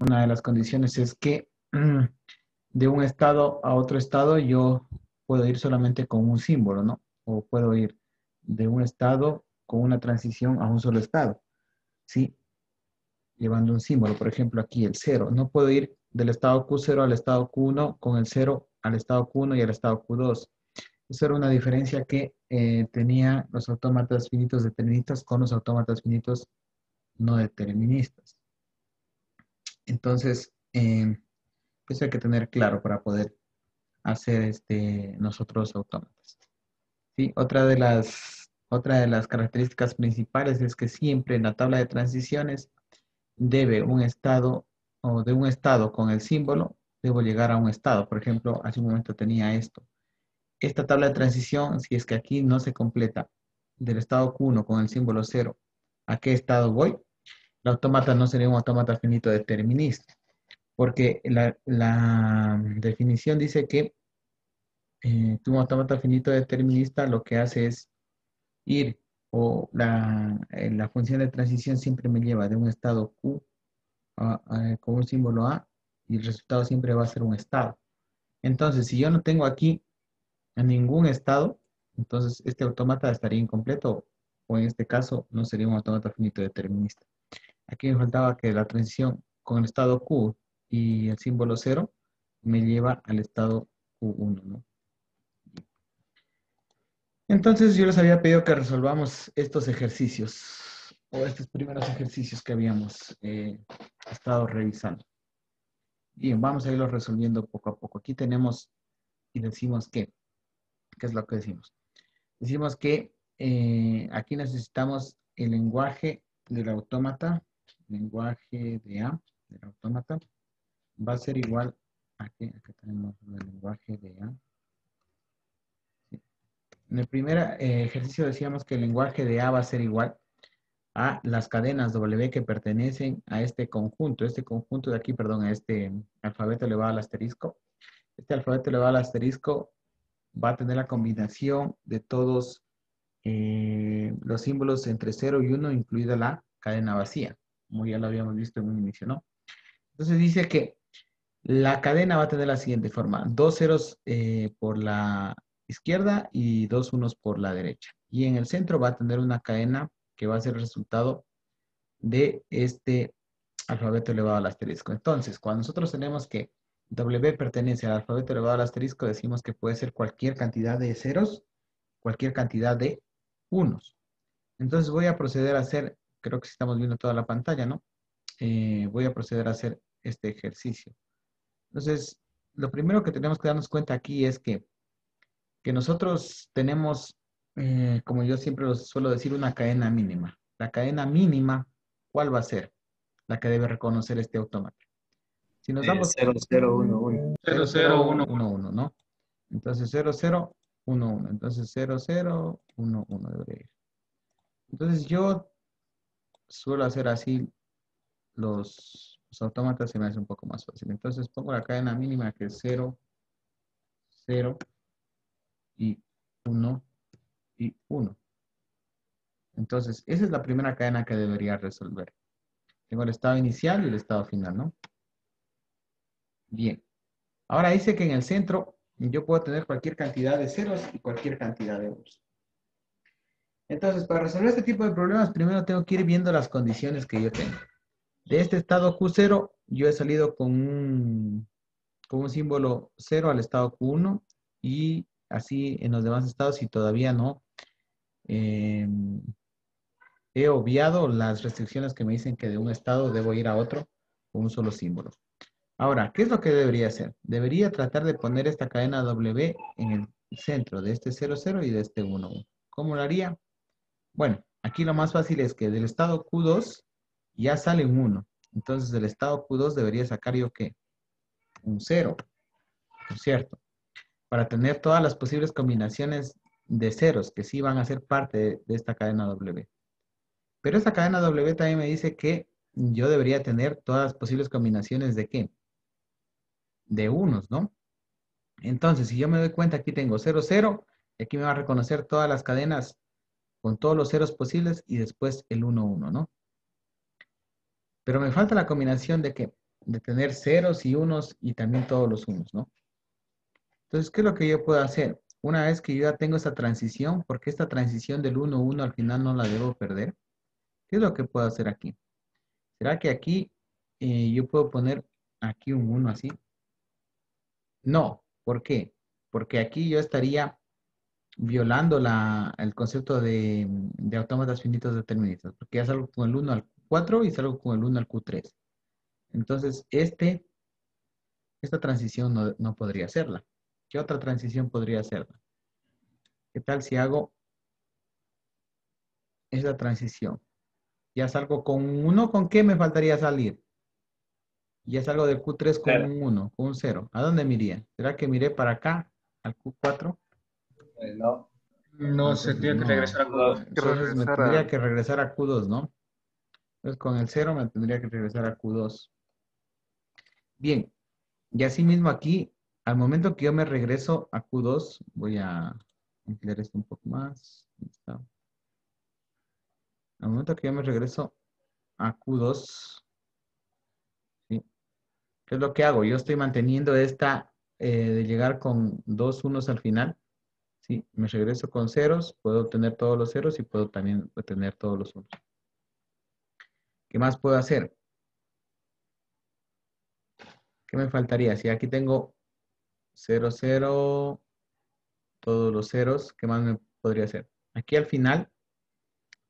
una de las condiciones es que de un estado a otro estado yo puedo ir solamente con un símbolo, ¿no? O puedo ir de un estado con una transición a un solo estado, ¿sí? Llevando un símbolo, por ejemplo, aquí el 0. No puedo ir del estado Q0 al estado Q1 con el 0 al estado Q1 y al estado Q2. Eso era una diferencia que tenía los autómatas finitos deterministas con los autómatas finitos no deterministas. Entonces, eso hay que tener claro para poder hacer nosotros autómatas. ¿Sí? Otra de las características principales es que siempre en la tabla de transiciones debe un estado o de un estado con el símbolo, debo llegar a un estado. Por ejemplo, hace un momento tenía esto. Esta tabla de transición, si es que aquí no se completa del estado Q1 con el símbolo 0, ¿a qué estado voy? El autómata no sería un autómata finito determinista, porque la definición dice que un autómata finito determinista lo que hace es ir, o la función de transición siempre me lleva de un estado Q con un símbolo A, y el resultado siempre va a ser un estado. Entonces, si yo no tengo aquí en ningún estado, entonces este autómata estaría incompleto, o en este caso no sería un autómata finito determinista. Aquí me faltaba que la transición con el estado Q y el símbolo 0 me lleva al estado Q1, ¿no? Entonces yo les había pedido que resolvamos estos ejercicios, o estos primeros ejercicios que habíamos estado revisando. Bien, vamos a irlos resolviendo poco a poco. Aquí tenemos y decimos que, ¿qué es lo que decimos? Decimos que aquí necesitamos el lenguaje del autómata, lenguaje de A del autómata, va a ser igual a que acá tenemos el lenguaje de A. Sí. En el primer ejercicio decíamos que el lenguaje de A va a ser igual a las cadenas W que pertenecen a este conjunto de aquí, perdón, a este alfabeto elevado al asterisco. Este alfabeto elevado al asterisco va a tener la combinación de todos los símbolos entre 0 y 1, incluida la cadena vacía, como ya lo habíamos visto en un inicio, ¿no? Entonces dice que la cadena va a tener la siguiente forma: dos ceros por la izquierda y dos unos por la derecha. Y en el centro va a tener una cadena que va a ser el resultado de este alfabeto elevado al asterisco. Entonces, cuando nosotros tenemos que W pertenece al alfabeto elevado al asterisco, decimos que puede ser cualquier cantidad de ceros, cualquier cantidad de unos. Entonces voy a proceder a hacer, creo que si estamos viendo toda la pantalla, ¿no? Voy a proceder a hacer este ejercicio. Entonces, lo primero que tenemos que darnos cuenta aquí es que nosotros tenemos, como yo siempre lo suelo decir, una cadena mínima. La cadena mínima, ¿cuál va a ser? La que debe reconocer este autómata. Si nos damos 0011. 0011, ¿no? Entonces 0011. Entonces 0011 debería ir. Entonces yo suelo hacer así los autómatas, se me hace un poco más fácil. Entonces pongo la cadena mínima que es 0, 0 y 1 y 1. Entonces, esa es la primera cadena que debería resolver. Tengo el estado inicial y el estado final, ¿no? Bien. Ahora dice que en el centro yo puedo tener cualquier cantidad de ceros y cualquier cantidad de unos. Entonces, para resolver este tipo de problemas, primero tengo que ir viendo las condiciones que yo tengo. De este estado Q0, yo he salido con un símbolo 0 al estado Q1, y así en los demás estados, si todavía no eh, he obviado las restricciones que me dicen que de un estado debo ir a otro con un solo símbolo. Ahora, ¿qué es lo que debería hacer? Debería tratar de poner esta cadena W en el centro de este 0, 0 y de este 1, 1. ¿Cómo lo haría? Bueno, aquí lo más fácil es que del estado Q2 ya sale un 1. Entonces del estado Q2 debería sacar yo ¿qué? Un 0, ¿no es cierto? Para tener todas las posibles combinaciones de ceros que sí van a ser parte de esta cadena W. Pero esta cadena W también me dice que yo debería tener todas las posibles combinaciones de ¿qué? De unos, ¿no? Entonces, si yo me doy cuenta, aquí tengo 0, 0, y aquí me va a reconocer todas las cadenas con todos los ceros posibles y después el 1, 1, ¿no? Pero me falta la combinación de ¿qué? de tener ceros y unos y también todos los unos, ¿no? Entonces, ¿qué es lo que yo puedo hacer? Una vez que yo ya tengo esta transición, porque esta transición del 1, 1 al final no la debo perder, ¿qué es lo que puedo hacer aquí? ¿Será que aquí yo puedo poner aquí un 1 así? No, ¿por qué? Porque aquí yo estaría violando el concepto de autómatas finitos deterministas, porque ya salgo con el 1 al Q4 y salgo con el 1 al Q3. Entonces, esta transición no podría hacerla. ¿Qué otra transición podría hacerla? ¿Qué tal si hago esa transición? Ya salgo con un 1, ¿con qué me faltaría salir? Ya salgo del Q3 con Claro. un 1, con un 0. ¿A dónde me iría? ¿Será que miré para acá, al Q4? No. No, se Entonces tiene que no. regresar a Q2. Que Entonces me regresar tendría a... que regresar a Q2, ¿no? Entonces con el 0 me tendría que regresar a Q2. Bien, y así mismo aquí, al momento que yo me regreso a Q2, voy a ampliar esto un poco más. Ahí está. Al momento que yo me regreso a Q2, ¿sí? ¿Qué es lo que hago? Yo estoy manteniendo esta de llegar con dos unos al final. Sí, me regreso con ceros, puedo obtener todos los ceros y puedo también obtener todos los unos. ¿Qué más puedo hacer? ¿Qué me faltaría? Si aquí tengo 0, 0, todos los ceros, ¿qué más me podría hacer? Aquí al final,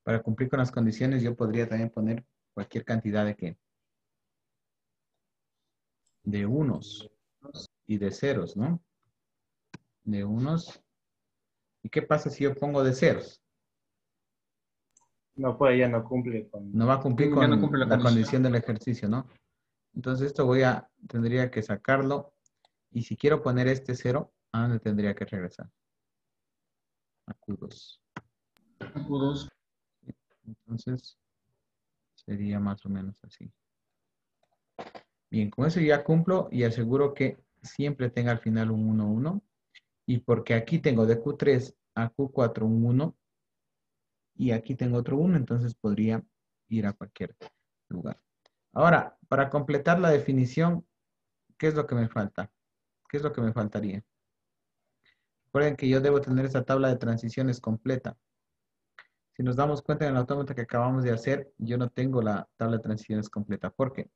para cumplir con las condiciones, yo podría también poner cualquier cantidad de qué? De unos y de ceros, ¿no? De unos. ¿Y qué pasa si yo pongo de ceros? No, pues ya no cumple No con... va a cumplir Ya no con cumple la la condición. condición del ejercicio, ¿no? Entonces esto tendría que sacarlo. Y si quiero poner este 0, ¿a dónde tendría que regresar? A Q2. Q2. Entonces sería más o menos así. Bien, con eso ya cumplo y aseguro que siempre tenga al final un 1, 1. Y porque aquí tengo de Q3 a Q4 un 1 y aquí tengo otro 1, entonces podría ir a cualquier lugar. Ahora, para completar la definición, ¿qué es lo que me falta? ¿Qué es lo que me faltaría? Recuerden que yo debo tener esta tabla de transiciones completa. Si nos damos cuenta en el autómata que acabamos de hacer, yo no tengo la tabla de transiciones completa. ¿Por qué?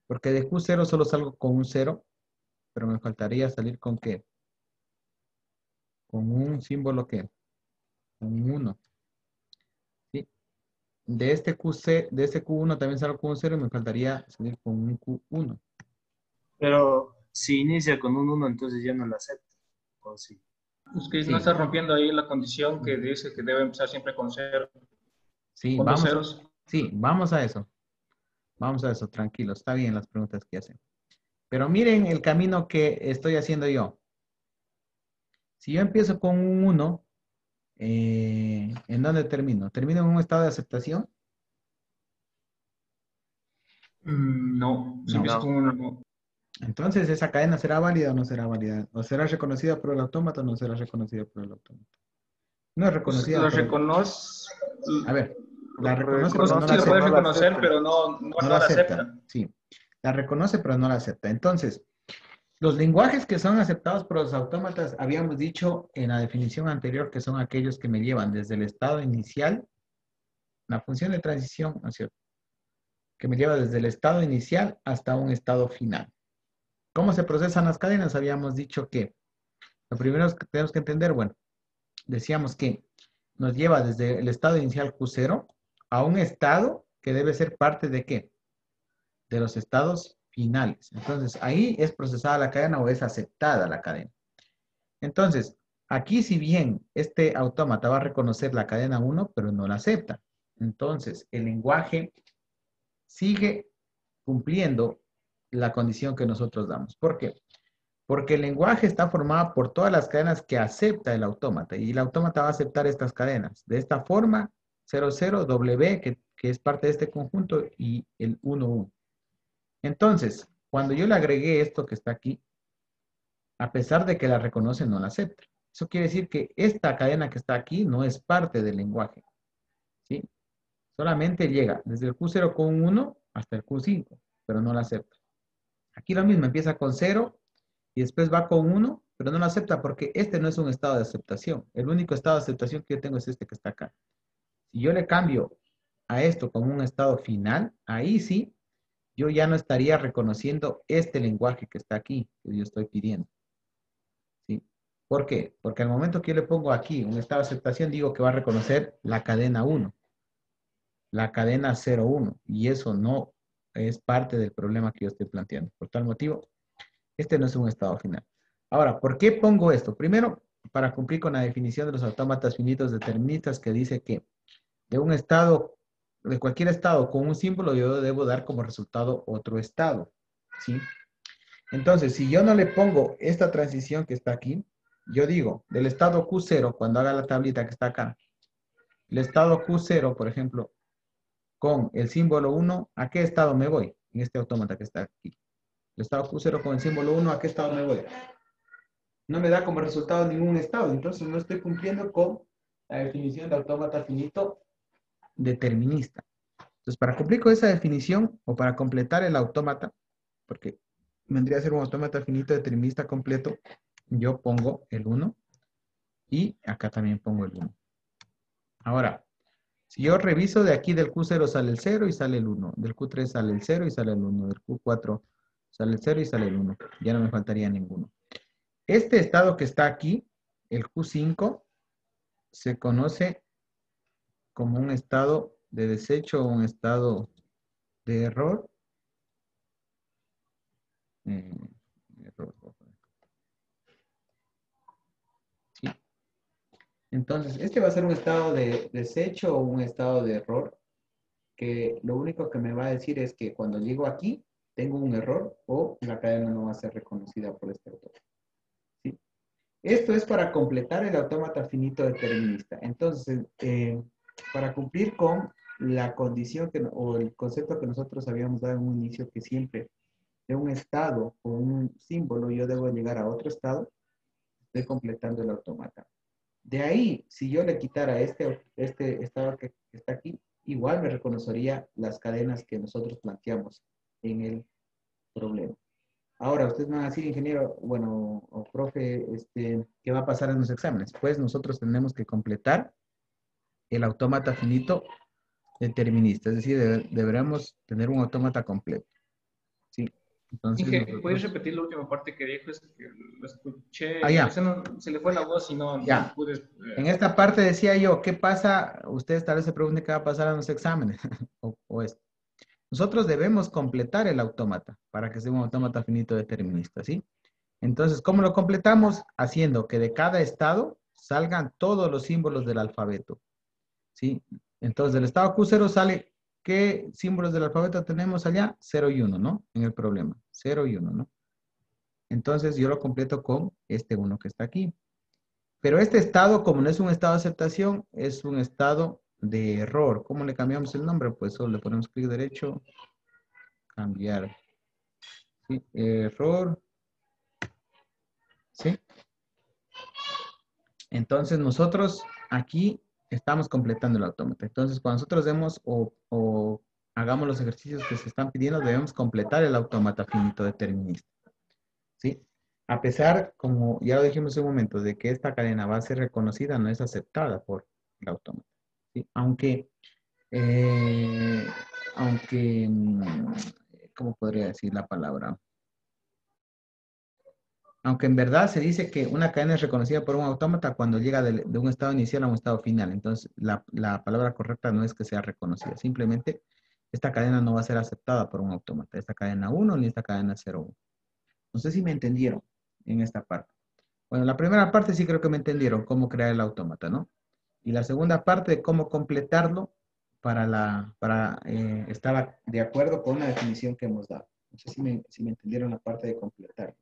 Porque de Q0 solo salgo con un 0, pero me faltaría salir con ¿qué? Con un símbolo ¿qué? Con un 1. ¿Sí? De este Q1 también salgo con un 0 y me faltaría salir con un Q1. Pero si inicia con un uno, entonces ya no lo acepta. ¿O sí? Es que no Sí, está rompiendo ahí la condición que dice que debe empezar siempre con cero, sí, con dos vamos, ceros. sí, vamos a eso. Vamos a eso, tranquilo. Está bien las preguntas que hacen. Pero miren el camino que estoy haciendo yo. Si yo empiezo con un 1, ¿en dónde termino? ¿Termino en un estado de aceptación? No, se No. empieza No. con uno. Entonces, ¿esa cadena será válida o no será válida? ¿O será reconocida por el autómata o no será reconocida por el autómata? No es Pues reconocida lo por el... reconoce, A ver, la reconoce o pero sea, no Reconoce, la sí lo pero puedes no acepta. la reconocer, acepta. pero no No la la acepta, acepta. sí. La reconoce pero no la acepta. Entonces, los lenguajes que son aceptados por los autómatas, habíamos dicho en la definición anterior que son aquellos que me llevan desde el estado inicial, la función de transición, ¿no es cierto? Que me lleva desde el estado inicial hasta un estado final. ¿Cómo se procesan las cadenas? Habíamos dicho que lo primero que tenemos que entender, bueno, decíamos que nos lleva desde el estado inicial Q0 a un estado que debe ser parte de qué? De los estados finales. Entonces, ahí es procesada la cadena o es aceptada la cadena. Entonces, aquí si bien este autómata va a reconocer la cadena 1, pero no la acepta. Entonces, el lenguaje sigue cumpliendo la condición que nosotros damos. ¿Por qué? Porque el lenguaje está formado por todas las cadenas que acepta el autómata y el autómata va a aceptar estas cadenas. De esta forma, 00, W, que es parte de este conjunto, y el 1, 1. Entonces, cuando yo le agregué esto que está aquí, a pesar de que la reconoce, no la acepta. Eso quiere decir que esta cadena que está aquí no es parte del lenguaje, ¿sí? Solamente llega desde el Q0 con 1 hasta el Q5, pero no la acepta. Aquí lo mismo, empieza con 0 y después va con 1, pero no lo acepta porque este no es un estado de aceptación. El único estado de aceptación que yo tengo es este que está acá. Si yo le cambio a esto como un estado final, ahí sí, yo ya no estaría reconociendo este lenguaje que está aquí, que yo estoy pidiendo. ¿Sí? ¿Por qué? Porque al momento que yo le pongo aquí un estado de aceptación, digo que va a reconocer la cadena 1, la cadena 0,1, y eso no es parte del problema que yo estoy planteando. Por tal motivo, este no es un estado final. Ahora, ¿por qué pongo esto? Primero, para cumplir con la definición de los autómatas finitos deterministas que dice que de un estado, de cualquier estado con un símbolo, yo debo dar como resultado otro estado. ¿Sí? Entonces, si yo no le pongo esta transición que está aquí, yo digo, del estado Q0, cuando haga la tablita que está acá, el estado Q0, por ejemplo, con el símbolo 1, ¿a qué estado me voy? En este autómata que está aquí. El estado Q0 con el símbolo 1, ¿a qué estado me voy? No me da como resultado ningún estado, entonces no estoy cumpliendo con la definición de autómata finito determinista. Entonces, para cumplir con esa definición o para completar el autómata, porque vendría a ser un autómata finito determinista completo, yo pongo el 1 y acá también pongo el 1. Ahora, si yo reviso de aquí del Q0 sale el 0 y sale el 1, del Q3 sale el 0 y sale el 1, del Q4 sale el 0 y sale el 1, ya no me faltaría ninguno. Este estado que está aquí, el Q5, se conoce como un estado de desecho o un estado de error. Eh, error. Sí. Entonces, este va a ser un estado de desecho o un estado de error, que lo único que me va a decir es que cuando llego aquí, tengo un error o la cadena no va a ser reconocida por este autor. ¿Sí? Esto es para completar el autómata finito determinista. Entonces, para cumplir con la condición o el concepto que nosotros habíamos dado en un inicio, que siempre de un estado o un símbolo yo debo llegar a otro estado, estoy completando el autómata. De ahí, si yo le quitara este estado que está aquí, igual me reconocería las cadenas que nosotros planteamos en el problema. Ahora, ustedes me van a decir, ingeniero, bueno, o profe, ¿qué va a pasar en los exámenes? Pues nosotros tenemos que completar el autómata finito determinista, es decir, deberemos tener un autómata completo. ¿Sí? Entonces Inge, ¿puedes nosotros... repetir la última parte que dijo? Es que lo Ah, escuché, o ya, sea, se le fue la voz y no ya. pude. En esta parte decía yo, ¿qué pasa? Ustedes tal vez se pregunten qué va a pasar en los exámenes. o esto. Nosotros debemos completar el autómata para que sea un autómata finito determinista, ¿sí? Entonces, ¿cómo lo completamos? Haciendo que de cada estado salgan todos los símbolos del alfabeto, ¿sí? Entonces, del estado Q0 sale, ¿qué símbolos del alfabeto tenemos allá? 0 y 1, ¿no? En el problema, 0 y 1, ¿no? Entonces, yo lo completo con este 1 que está aquí. Pero este estado, como no es un estado de aceptación, es un estado de error. ¿Cómo le cambiamos el nombre? Pues solo le ponemos clic derecho, cambiar. ¿Sí? Error. ¿Sí? Entonces nosotros aquí estamos completando el autómata. Entonces cuando nosotros demos o hagamos los ejercicios que se están pidiendo, debemos completar el autómata finito determinista. ¿Sí? A pesar, como ya lo dijimos en un momento, de que esta cadena va a ser reconocida, no es aceptada por el autómata. ¿Sí? Eh, aunque, ¿cómo podría decir la palabra? Aunque en verdad se dice que una cadena es reconocida por un autómata cuando llega de un estado inicial a un estado final. Entonces, la palabra correcta no es que sea reconocida. Simplemente, esta cadena no va a ser aceptada por un autómata. Esta cadena 1 ni esta cadena 0,1. No sé si me entendieron en esta parte. Bueno, la primera parte sí creo que me entendieron cómo crear el autómata, ¿no? Y la segunda parte de cómo completarlo para estar de acuerdo con la definición que hemos dado. No sé si me entendieron la parte de completar.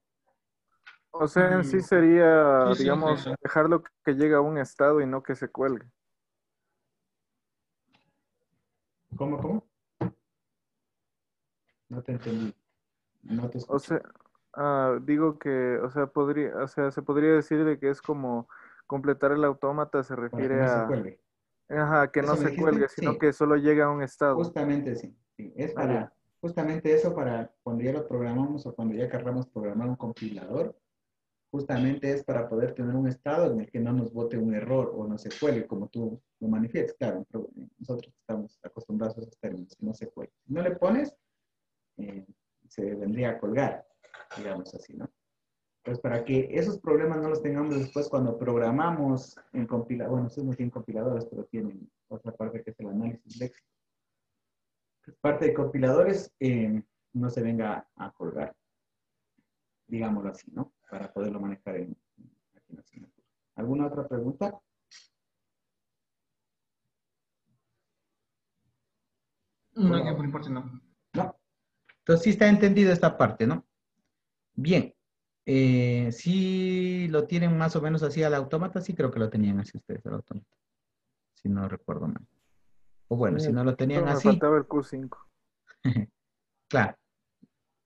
O sea, en sí Mm, sería, sí, sí, digamos, Inge. dejarlo que llegue a un estado y no que se cuelgue. ¿Cómo? No te entendí. No te O escuché. sea, digo que, o sea, se podría decir de que es como completar el autómata se Para que refiere no se a, cuelgue. ajá, que no ¿Eso me se cuelgue, dijiste? sino Sí, que solo llega a un estado. justamente sí. Sí, es Ah, ya. Justamente eso para cuando ya lo programamos o cuando ya querramos programar un compilador, justamente es para poder tener un estado en el que no nos bote un error o no se cuele, como tú lo manifiestas. Claro, pero nosotros estamos acostumbrados a esos términos, que no se cuele. Si no le pones, se vendría a colgar, digamos así, ¿no? Pues para que esos problemas no los tengamos después cuando programamos en compilador, bueno, ustedes no tienen compiladores, pero tienen otra parte que es el análisis léxico. Parte de compiladores no se venga a colgar, digámoslo así, ¿no? Para poderlo manejar aquí en la asignatura. ¿Alguna otra pregunta? No, que por importe no. No. Entonces sí está entendido esta parte, ¿no? Bien. Si lo tienen más o menos así al autómata, sí creo que lo tenían así ustedes al autómata, si no recuerdo mal. O bueno, si no lo tenían Me así, faltaba el Q5. claro,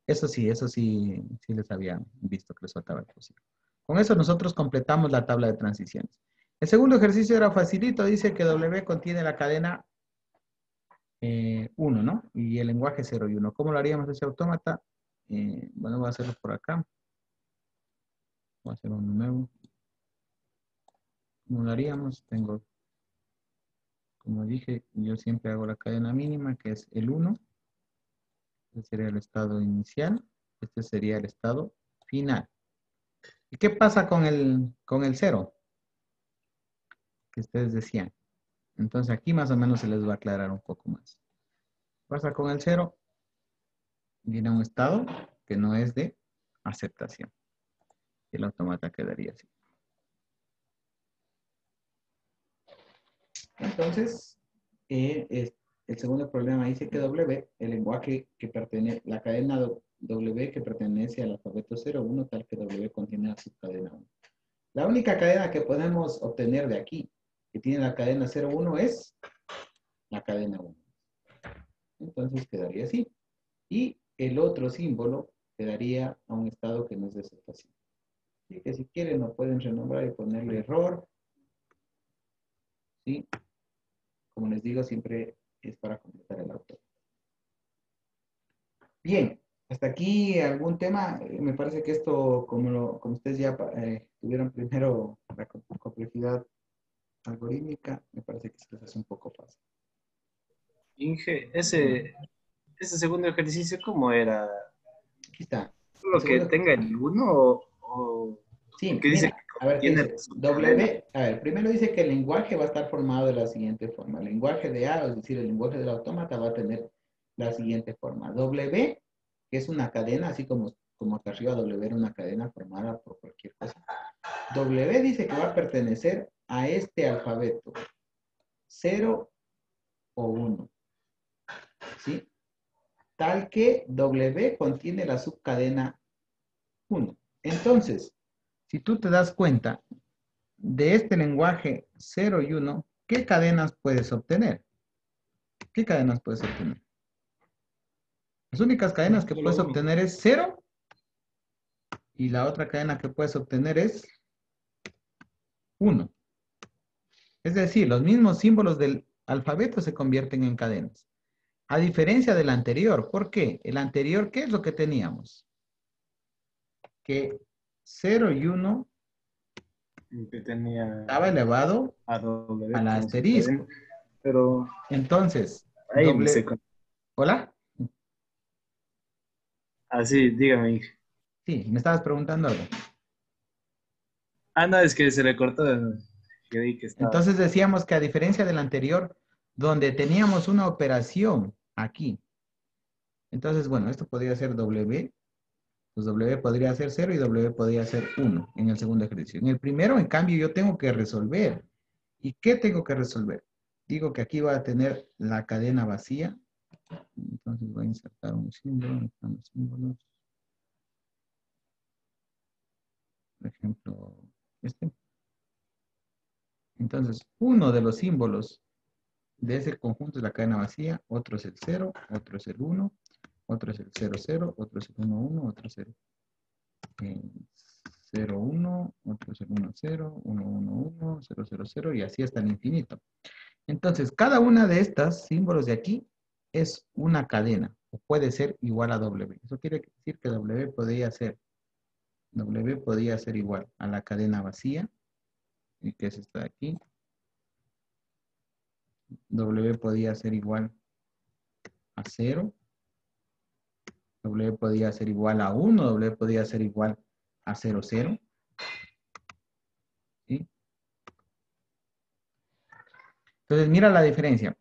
eso sí, sí les había visto que les faltaba el Q5. Con eso nosotros completamos la tabla de transiciones. El segundo ejercicio era facilito, dice que W contiene la cadena 1, ¿no? Y el lenguaje 0 y 1. ¿Cómo lo haríamos ese autómata? Bueno, voy a hacerlo por acá. Voy a hacer uno nuevo. ¿Cómo lo haríamos? Tengo, como dije, yo siempre hago la cadena mínima, que es el 1. Este sería el estado inicial. Este sería el estado final. ¿Y qué pasa con el 0? Que ustedes decían. Entonces aquí más o menos se les va a aclarar un poco más. Pasa con el 0, viene un estado que no es de aceptación. Y el autómata quedaría así. Entonces, el segundo problema dice que W, el lenguaje que pertenece, la cadena W que pertenece al alfabeto 01, tal que W contiene la subcadena 1. La única cadena que podemos obtener de aquí, que tiene la cadena 01, es la cadena 1. Entonces quedaría así. Y el otro símbolo quedaría a un estado que no es de aceptación. Así que si quieren lo pueden renombrar y ponerle error. ¿Sí? Como les digo, siempre es para completar el auto. Bien, hasta aquí algún tema. Me parece que esto, como ustedes ya tuvieron primero la complejidad algorítmica, me parece que se les hace un poco fácil. Inge, ese segundo ejercicio, ¿cómo era? Aquí está. ¿Lo que tenga el 1 o Sí, que dice mira, que a ver qué contiene dice. la subcadena? W, a ver, primero dice que el lenguaje va a estar formado de la siguiente forma. El lenguaje de A, es decir, el lenguaje del autómata va a tener la siguiente forma. W, que es una cadena, así como acá arriba W era una cadena formada por cualquier cosa. W dice que va a pertenecer a este alfabeto, 0 o 1. ¿Sí? Tal que W contiene la subcadena 1. Entonces, si tú te das cuenta de este lenguaje 0 y 1, ¿qué cadenas puedes obtener? ¿Qué cadenas puedes obtener? Las únicas cadenas que puedes obtener es 0 y la otra cadena que puedes obtener es 1. Es decir, los mismos símbolos del alfabeto se convierten en cadenas. A diferencia del anterior. ¿Por qué? El anterior, ¿qué es lo que teníamos? Que 0 y 1 Que tenía estaba elevado a W al como subcadena. asterisco. Pero Entonces, ahí me sé. ¿Hola? Así, dígame, Inge. Sí, me estabas preguntando algo. Ah, no, es que se le cortó. Yo vi que estaba. Entonces decíamos que a diferencia del anterior, donde teníamos una operación aquí, entonces, bueno, esto podría ser W, pues W podría ser 0 y W podría ser 1 en el segundo ejercicio. En el primero, en cambio, yo tengo que resolver. ¿Y qué tengo que resolver? Digo que aquí va a tener la cadena vacía. Entonces voy a insertar un símbolo. Están los símbolos. Por ejemplo, este. Entonces, uno de los símbolos de ese conjunto es la cadena vacía, otro es el 0, otro es el 1, otro es el 0, 0, otro es el 1, 1, otro es el 0, 1, otro es el 1, 0, 1, 1, 1, 0, 0, 0 y así hasta el infinito. Entonces, cada una de estas símbolos de aquí es una cadena o puede ser igual a W. Eso quiere decir que W podría ser igual a la cadena vacía, y que es esta de aquí. W podría ser igual a 0. W podría ser igual a 1. W podría ser igual a 0, 0. ¿Sí? Entonces, mira la diferencia.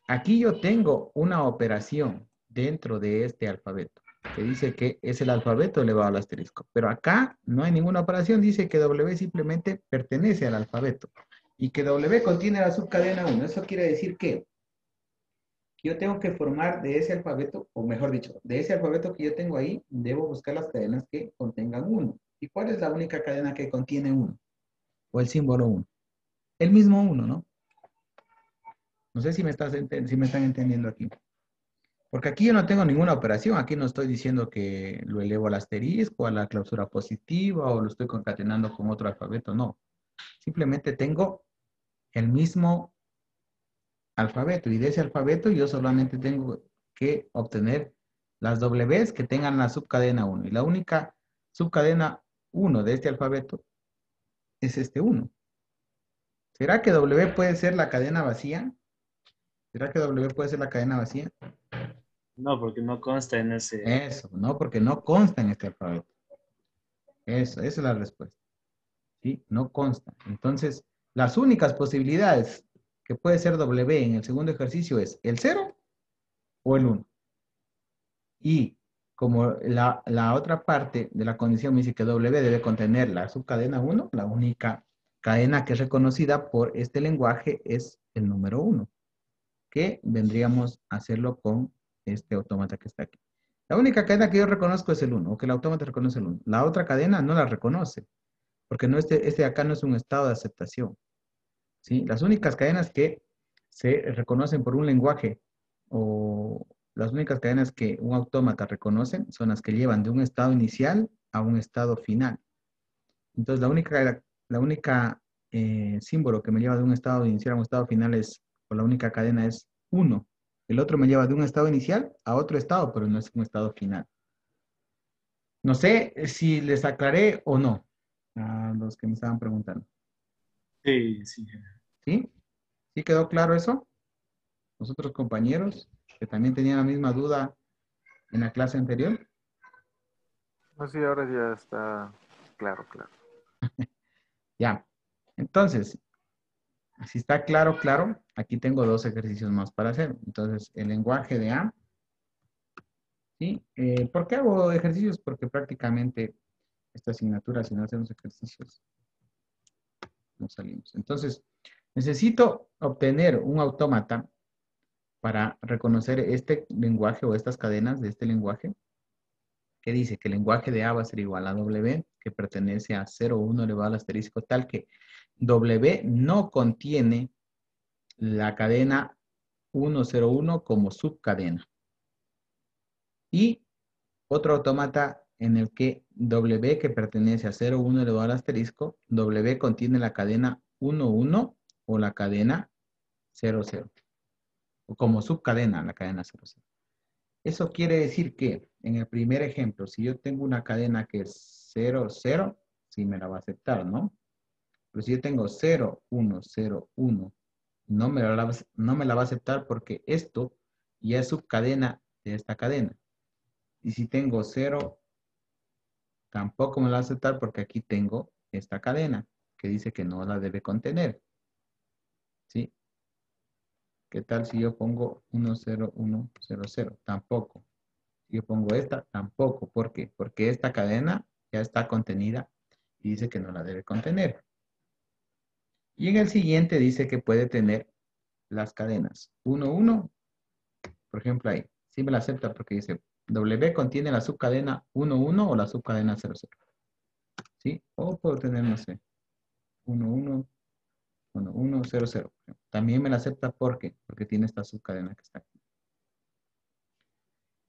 Aquí yo tengo una operación dentro de este alfabeto que dice que es el alfabeto elevado al asterisco. Pero acá no hay ninguna operación. Dice que W simplemente pertenece al alfabeto y que W contiene la subcadena 1. Eso quiere decir que yo tengo que formar de ese alfabeto, o mejor dicho, de ese alfabeto que yo tengo ahí, debo buscar las cadenas que contengan 1. ¿Y cuál es la única cadena que contiene 1? O el símbolo 1. El mismo 1, ¿no? No sé si me están entendiendo aquí. Porque aquí yo no tengo ninguna operación. Aquí no estoy diciendo que lo elevo al asterisco, a la clausura positiva, o lo estoy concatenando con otro alfabeto. No. Simplemente tengo el mismo alfabeto. Y de ese alfabeto yo solamente tengo que obtener las Ws que tengan la subcadena 1. Y la única subcadena 1 de este alfabeto es este 1. ¿Será que W puede ser la cadena vacía? ¿Será que W puede ser la cadena vacía? No, porque no consta en ese. Eso, no, porque no consta en este alfabeto. Eso, esa es la respuesta. ¿Sí? No consta. Entonces, las únicas posibilidades que puede ser W en el segundo ejercicio es el 0 o el 1. Y como la otra parte de la condición me dice que W debe contener la subcadena 1, la única cadena que es reconocida por este lenguaje es el número 1, que vendríamos a hacerlo con este autómata que está aquí. La única cadena que yo reconozco es el 1, o que el autómata reconoce el 1. La otra cadena no la reconoce, porque no este de acá no es un estado de aceptación. ¿Sí? Las únicas cadenas que se reconocen por un lenguaje o las únicas cadenas que un autómata reconoce son las que llevan de un estado inicial a un estado final. Entonces, la única símbolo que me lleva de un estado inicial a un estado final es, o la única cadena es 1. El otro me lleva de un estado inicial a otro estado, pero no es un estado final. No sé si les aclaré o no a los que me estaban preguntando. Sí, sí. ¿Sí? ¿Sí quedó claro eso? Los otros compañeros que también tenían la misma duda en la clase anterior. Así ahora ya está claro, claro. Ya. Entonces, si está claro, claro, aquí tengo dos ejercicios más para hacer. Entonces, el lenguaje de A. ¿Sí? ¿Por qué hago ejercicios? Porque prácticamente esta asignatura, si no hacemos ejercicios, no salimos. Entonces, necesito obtener un autómata para reconocer este lenguaje o estas cadenas de este lenguaje, que dice que el lenguaje de A va a ser igual a W, que pertenece a 0, 1 elevado al asterisco, tal que W no contiene la cadena 101 como subcadena. Y otro autómata en el que W, que pertenece a 0, 1 elevado al asterisco, W contiene la cadena 11 o la cadena 00, o como subcadena la cadena 00. Eso quiere decir que en el primer ejemplo, si yo tengo una cadena que es 0, 0, sí me la va a aceptar, ¿no? Pero si yo tengo 0, 1, 0, 1, no me la va a aceptar porque esto ya es subcadena de esta cadena. Y si tengo 0, tampoco me la va a aceptar porque aquí tengo esta cadena que dice que no la debe contener. ¿Sí? ¿Qué tal si yo pongo 1, 0, 1, 0, 0? Tampoco. Yo pongo esta, tampoco. ¿Por qué? Porque esta cadena ya está contenida y dice que no la debe contener. Y en el siguiente dice que puede tener las cadenas 1, 1. Por ejemplo, ahí. Sí me la acepta porque dice W contiene la subcadena 1, 1 o la subcadena 0, 0. ¿Sí? O puedo tener, no sé, 1, 1, 1, 1, 0, 0. También me la acepta porque tiene esta subcadena que está aquí.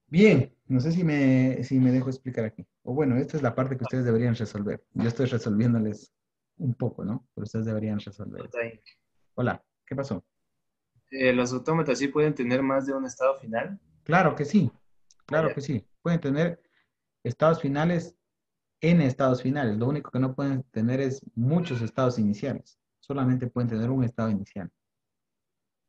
Bien, no sé si me dejo explicar aquí. O bueno, esta es la parte que ustedes deberían resolver. Yo estoy resolviéndoles un poco, ¿no? Pero ustedes deberían resolver. Hola, ¿qué pasó? ¿Los autómatas sí pueden tener más de un estado final? Claro que sí. Claro que sí. Pueden tener estados finales, n estados finales. Lo único que no pueden tener es muchos estados iniciales. Solamente pueden tener un estado inicial.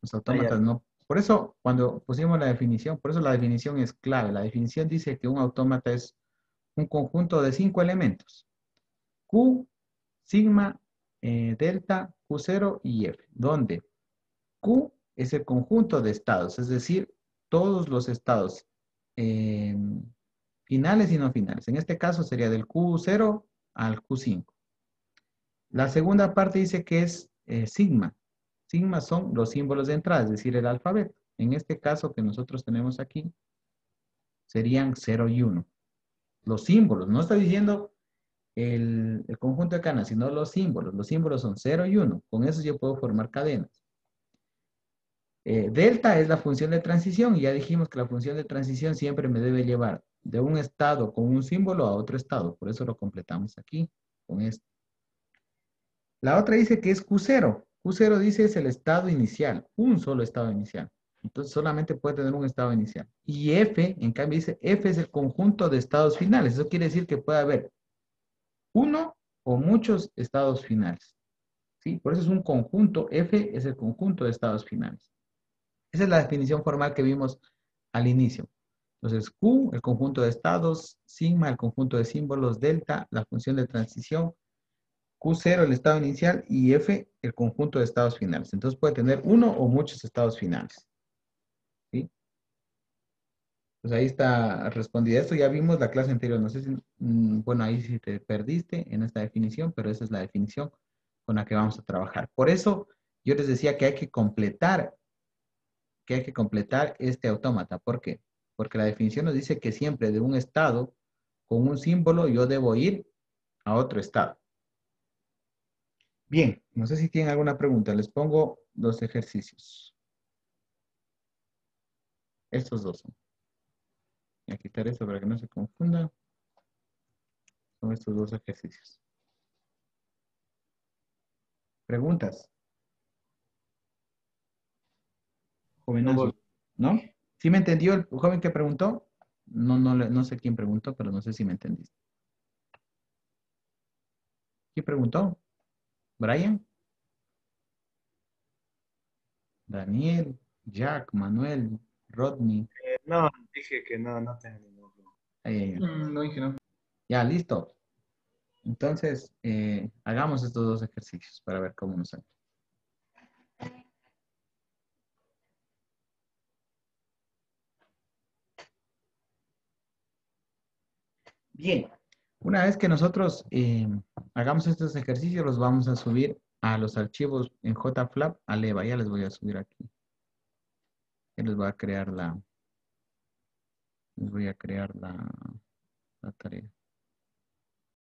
Los Ya. autómatas no. Por eso, cuando pusimos la definición, por eso la definición es clave. La definición dice que un autómata es un conjunto de 5 elementos. Q, sigma, delta, Q0 y F. Donde Q es el conjunto de estados, es decir, todos los estados eh, finales y no finales. En este caso sería del Q0 al Q5. La segunda parte dice que es sigma. Sigma son los símbolos de entrada, es decir, el alfabeto. En este caso que nosotros tenemos aquí, serían 0 y 1. Los símbolos, no está diciendo el conjunto de cadenas, sino los símbolos. Los símbolos son 0 y 1. Con eso yo puedo formar cadenas. Delta es la función de transición y ya dijimos que la función de transición siempre me debe llevar de un estado con un símbolo a otro estado. Por eso lo completamos aquí con esto. La otra dice que es Q0. Q0 dice es el estado inicial, un solo estado inicial. Entonces solamente puede tener un estado inicial. Y F, en cambio, dice F es el conjunto de estados finales. Eso quiere decir que puede haber uno o muchos estados finales. ¿Sí? Por eso es un conjunto. F es el conjunto de estados finales. Esa es la definición formal que vimos al inicio. Entonces, Q, el conjunto de estados, sigma, el conjunto de símbolos, delta, la función de transición, Q0, el estado inicial, y F, el conjunto de estados finales. Entonces puede tener uno o muchos estados finales. ¿Sí? Pues ahí está respondida. Esto ya vimos la clase anterior. No sé si, bueno, ahí sí te perdiste en esta definición, pero esa es la definición con la que vamos a trabajar. Por eso yo les decía que hay que completar este autómata. ¿Por qué? Porque la definición nos dice que siempre de un estado con un símbolo yo debo ir a otro estado. Bien, no sé si tienen alguna pregunta. Les pongo los ejercicios. Estos dos son. Voy a quitar esto para que no se confunda. Son estos dos ejercicios. ¿Preguntas? No Jovenazo. voy. ¿No? ¿Sí me entendió el joven que preguntó? No sé quién preguntó, pero no sé si me entendiste. ¿Quién preguntó? ¿Brian? Daniel, Jack, Manuel, Rodney. No, dije que no, no tengo ningún problema. Ay, ay, ay. No dije no. Ya, listo. Entonces, hagamos estos dos ejercicios para ver cómo nos sale. Bien, una vez que nosotros hagamos estos ejercicios, los vamos a subir a los archivos en JFlap a Leva. Ya les voy a subir aquí. Ya les voy a crear la tarea.